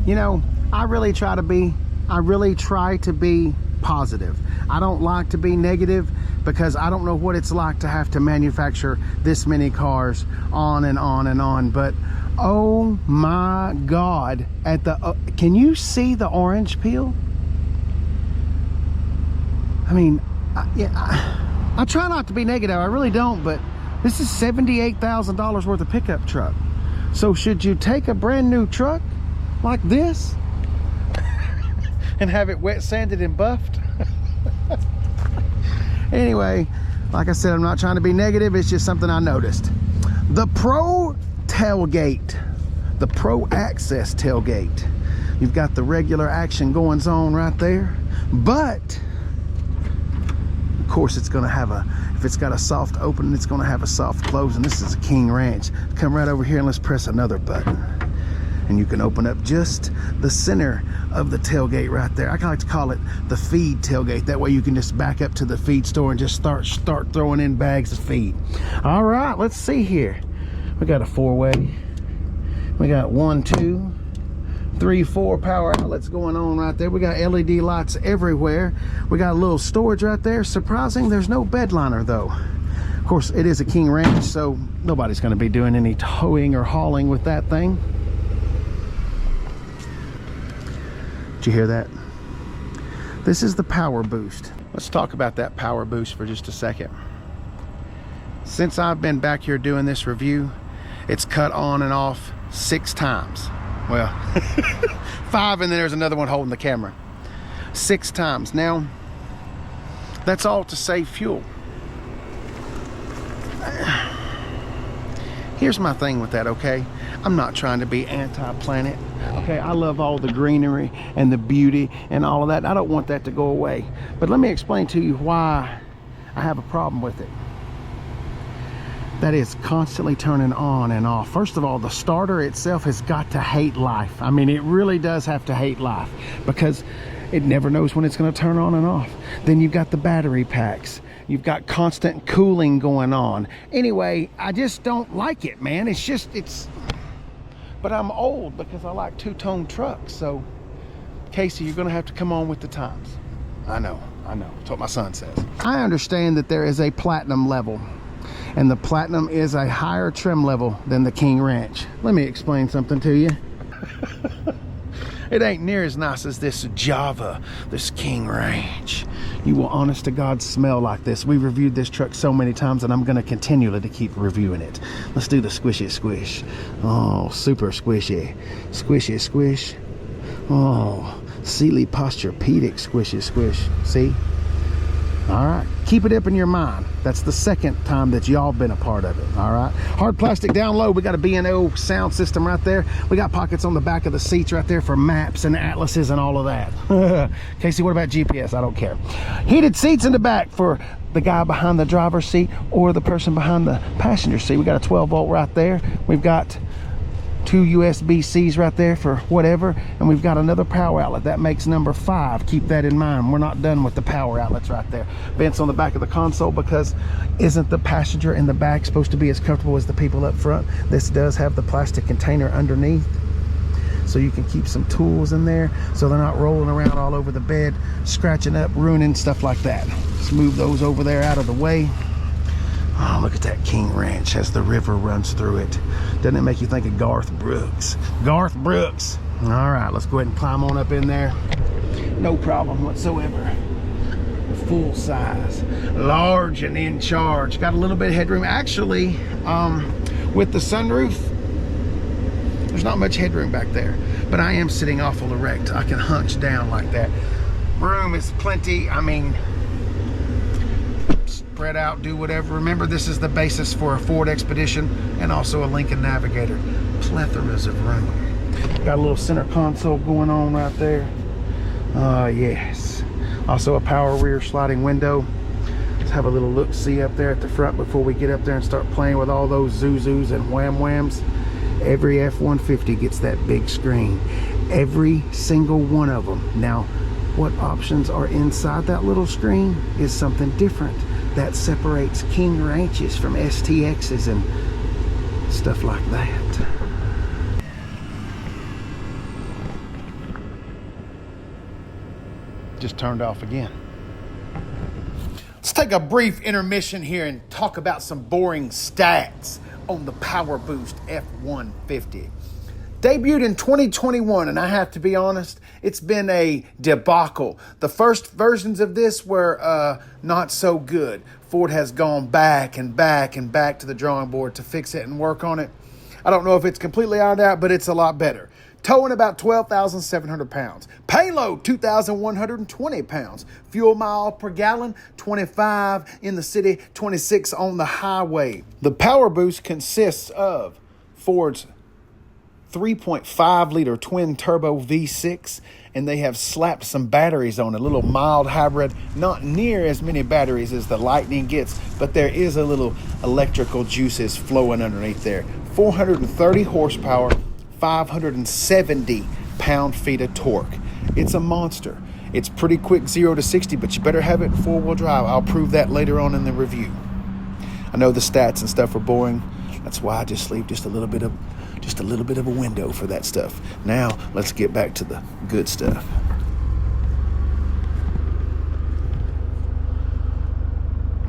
You know, I really try to be positive. I don't like to be negative because I don't know what it's like to have to manufacture this many cars on and on and on. But oh my God, at the can you see the orange peel? I mean, I try not to be negative, I really don't, but this is $78,000 worth of pickup truck. So should you take a brand new truck like this and have it wet sanded and buffed? Anyway, like I said, I'm not trying to be negative, it's just something I noticed. The Pro tailgate, the Pro Access tailgate. You've got the regular action goings on right there, but of course it's gonna have a, if it's got a soft opening, it's gonna have a soft close, and this is a King Ranch. Come right over here and let's press another button. And you can open up just the center of the tailgate right there. I like to call it the feed tailgate. That way you can just back up to the feed store and just start throwing in bags of feed. All right, let's see here. We got a 4-way. We got 1, 2, 3, 4 power outlets going on right there. We got LED lights everywhere. We got a little storage right there. Surprising, there's no bed liner though. Of course, it is a King Ranch, so nobody's going to be doing any towing or hauling with that thing. Did you hear that? This is the power boost. Let's talk about that power boost for just a second. Since I've been back here doing this review, it's cut on and off 6 times. Well, 5, and then there's another one holding the camera. 6 times. Now, that's all to save fuel. Here's my thing with that, okay? I'm not trying to be anti-planet, okay? I love all the greenery and the beauty and all of that. I don't want that to go away. But let me explain to you why I have a problem with it. That is constantly turning on and off. First of all, the starter itself has got to hate life. I mean, it really does have to hate life because it never knows when it's going to turn on and off. Then you've got the battery packs. You've got constant cooling going on. Anyway, I just don't like it, man. It's but I'm old because I like 2-tone trucks. So Casey, you're going to have to come on with the times. I know. That's what my son says. I understand that there is a platinum level, and the platinum is a higher trim level than the King Ranch. Let me explain something to you. It ain't near as nice as this Java, this King Ranch. You will honest to God smell like this. We've reviewed this truck so many times, and I'm going to continually to keep reviewing it. Let's do the squishy squish. Oh, super squishy. Squishy squish. Oh, Sealy Posturepedic squishy squish. See? All right, keep it up in your mind. That's the second time that y'all been a part of it. All right, hard plastic down low. We got a B&O sound system right there. We got pockets on the back of the seats right there for maps and atlases and all of that. Casey, what about GPS? I don't care. Heated seats in the back for the guy behind the driver's seat or the person behind the passenger seat. We got a 12-volt right there. We've got 2 USB-Cs right there for whatever, and we've got another power outlet. That makes number 5. Keep that in mind. We're not done with the power outlets right there. Vents on the back of the console, because isn't the passenger in the back supposed to be as comfortable as the people up front? This does have the plastic container underneath, so you can keep some tools in there so they're not rolling around all over the bed, scratching up, ruining, stuff like that. Just move those over there out of the way. Oh, look at that King Ranch as the river runs through it. Doesn't it make you think of Garth Brooks? Garth Brooks. All right, let's go ahead and climb on up in there. No problem whatsoever. Full size, large and in charge. Got a little bit of headroom. Actually, with the sunroof, there's not much headroom back there, but I am sitting awful erect. I can hunch down like that. Room is plenty. I mean, spread out, do whatever. Remember, this is the basis for a Ford Expedition and also a Lincoln Navigator. Plethoras of room. Got a little center console going on right there. Yes. Also a power rear sliding window. Let's have a little look-see up there at the front before we get up there and start playing with all those Zuzus and Wham Whams. Every F-150 gets that big screen. Every single one of them. Now, what options are inside that little screen is something different. That separates King Ranches from STXs and stuff like that. just turned off again. Let's take a brief intermission here and talk about some boring stats on the Power Boost F-150. Debuted in 2021, and I have to be honest, it's been a debacle. The first versions of this were not so good. Ford has gone back and back and back to the drawing board to fix it and work on it. I don't know if it's completely ironed out, but it's a lot better. Towing about 12,700 pounds. Payload, 2,120 pounds. Fuel mile per gallon, 25 in the city, 26 on the highway. The Power Boost consists of Ford's 3.5 liter twin turbo V6, and they have slapped some batteries on it, a little mild hybrid, not near as many batteries as the Lightning gets, but there is a little electrical juices flowing underneath there. 430 horsepower, 570 pound-feet of torque. It's a monster. It's pretty quick 0 to 60, but you better have it in four-wheel drive. I'll prove that later on in the review. I know the stats and stuff are boring. That's why I just leave just a little bit of a window for that stuff. Now, let's get back to the good stuff.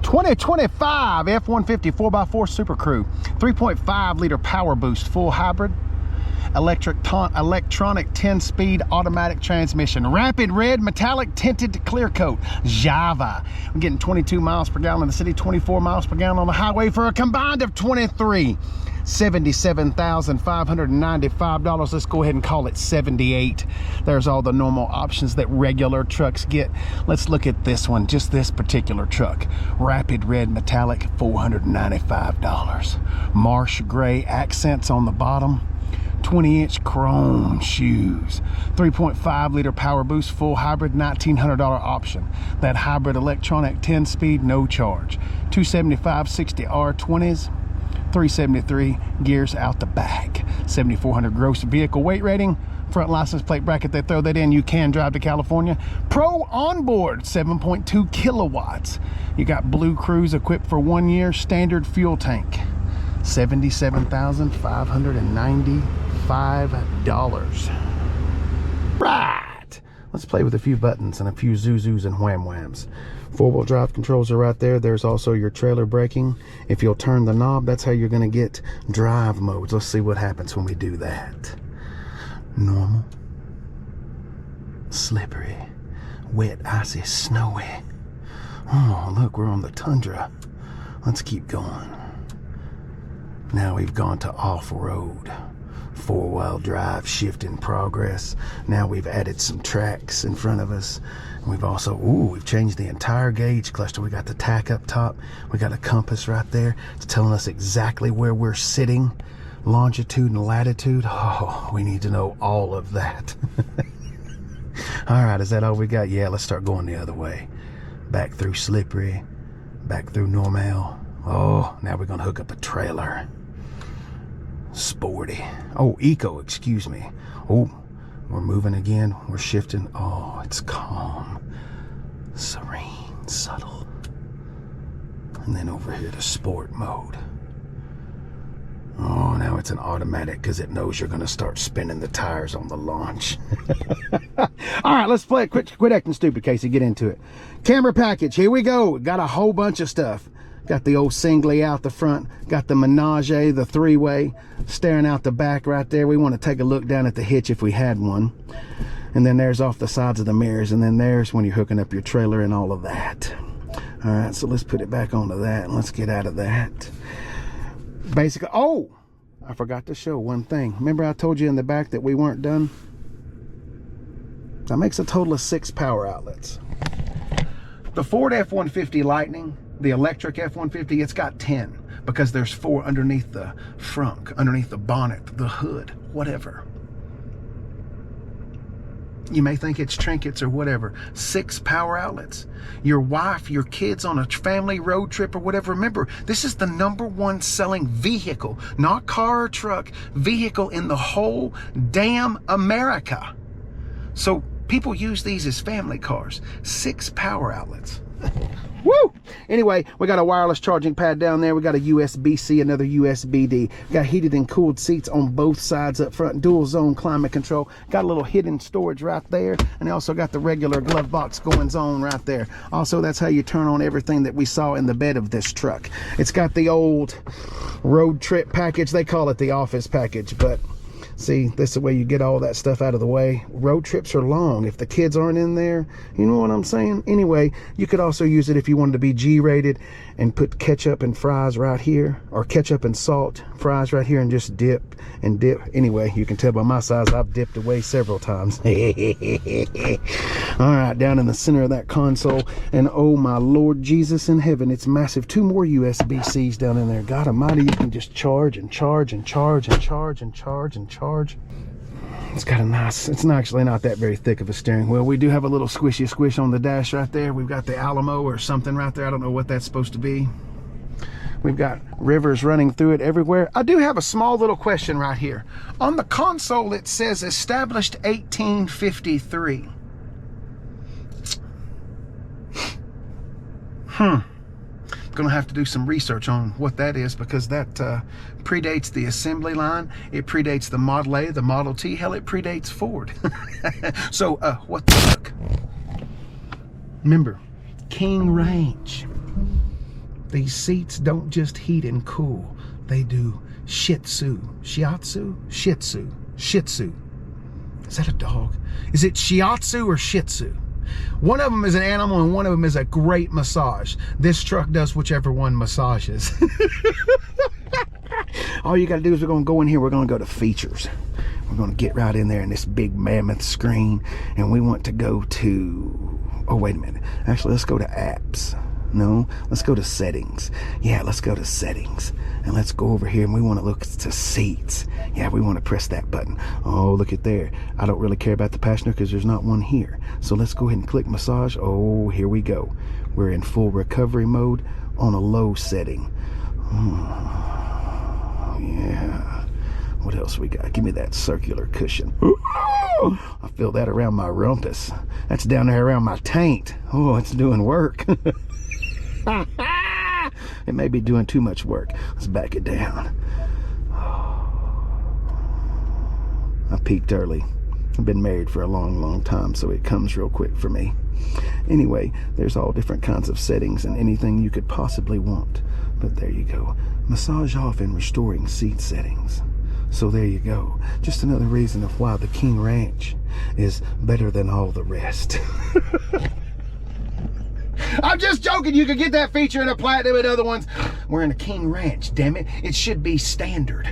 '25 F-150 4x4 Super Crew, 3.5 liter Power Boost full hybrid, electronic 10-speed automatic transmission, rapid red metallic tinted clear coat, Java. I'm getting 22 miles per gallon in the city, 24 miles per gallon on the highway for a combined of 23. $77,595. Let's go ahead and call it 78. There's all the normal options that regular trucks get. Let's look at this one, just this particular truck. Rapid red metallic, $495. Marsh gray accents on the bottom. 20-inch chrome shoes. 3.5 liter Power Boost full hybrid, $1,900 option. That hybrid electronic 10-speed, no charge. 275/60 R20s. 373 gears out the back. 7,400 gross vehicle weight rating. Front license plate bracket, they throw that in. You can drive to California. Pro onboard, 7.2 kilowatts. You got Blue Cruise equipped for 1 year. Standard fuel tank. $77,595. Right. Let's play with a few buttons and a few zoo-zoos and wham-whams. Four-wheel drive controls are right there. There's also your trailer braking. If you'll turn the knob, that's how you're going to get drive modes. Let's see what happens when we do that. Normal. Slippery. Wet, icy, snowy. Oh, look, we're on the tundra. Let's keep going. Now we've gone to off-road. Four-wheel drive, shift in progress. Now we've added some tracks in front of us. We've also, we've changed the entire gauge cluster. We got the tack up top. We got a compass right there. It's telling us exactly where we're sitting. Longitude and latitude. Oh, we need to know all of that. All right, is that all we got? Yeah, let's start going the other way. Back through slippery, back through normal. Oh, now we're gonna hook up a trailer. Sporty. Oh, eco, excuse me. Oh, we're moving again. We're shifting. Oh, it's calm, serene, subtle. And then over here to sport mode. Oh, now it's an automatic because it knows you're going to start spinning the tires on the launch. All right, let's play it. Quit acting stupid, Casey. Get into it. Camera package. Here we go. Got a whole bunch of stuff. Got the old singly out the front. Got the Menage, the three-way, staring out the back right there. We want to take a look down at the hitch if we had one. And then there's off the sides of the mirrors. And then there's when you're hooking up your trailer and all of that. All right, so let's put it back onto that. And let's get out of that. Basically, oh, I forgot to show one thing. Remember I told you in the back that we weren't done? That makes a total of 6 power outlets. The Ford F-150 Lightning, the electric F-150, it's got 10 because there's 4 underneath the frunk, underneath the bonnet, the hood, whatever. You may think it's trinkets or whatever. 6 power outlets. Your wife, your kids on a family road trip or whatever. Remember, this is the #1 selling vehicle, not car or truck, vehicle in the whole damn America. So people use these as family cars. 6 power outlets. Woo! Anyway, we got a wireless charging pad down there. We got a USB-C, another USB-D. Got heated and cooled seats on both sides up front. Dual zone climate control. Got a little hidden storage right there. And they also got the regular glove box going on right there. Also, that's how you turn on everything that we saw in the bed of this truck. It's got the old road trip package. They call it the office package, but see, this is the way you get all that stuff out of the way. Road trips are long. If the kids aren't in there, you know what I'm saying? Anyway, you could also use it if you wanted to be G-rated and put ketchup and fries right here, or ketchup and salt fries right here, and just dip and dip. Anyway, you can tell by my size, I've dipped away several times. All right, down in the center of that console, and oh my Lord Jesus in heaven, it's massive. 2 more USB-Cs down in there. God almighty, you can just charge and charge and charge and charge and charge and charge. It's got a nice, it's actually not that very thick of a steering wheel. We do have a little squishy squish on the dash right there. We've got the Alamo or something right there. I don't know what that's supposed to be. We've got rivers running through it everywhere. I do have a small little question right here. On the console, it says established 1853. Gonna have to do some research on what that is, because that predates the assembly line. It predates the Model A, the Model T. Hell, it predates Ford. So what the fuck? Remember, King Range. These seats don't just heat and cool. They do shiatsu. Is that a dog? Is it shiatsu or shih tzu? One of them is an animal and one of them is a great massage. This truck does whichever one massages. All you gotta do is we're gonna go in here, we're gonna go to features. We're gonna get right in there in this big mammoth screen, and we want to go to, oh wait a minute, actually let's go to apps. No, let's go to settings. Yeah, let's go to settings. And let's go over here and we want to look to seats. Yeah, we want to press that button. Oh, look at there. I don't really care about the passenger because there's not one here. So let's go ahead and click massage. Oh, here we go. We're in full recovery mode on a low setting. Oh, yeah. What else we got? Give me that circular cushion. I feel that around my rumpus. That's down there around my taint. Oh, it's doing work. It may be doing too much work. Let's back it down. I peaked early. I've been married for a long time, so it comes real quick for me. Anyway, there's all different kinds of settings and anything you could possibly want. But there you go. Massage off and restoring seat settings. So there you go. Just another reason of why the King Ranch is better than all the rest. I'm just joking. You could get that feature in a Platinum and other ones. We're in a King Ranch, damn it. It should be standard.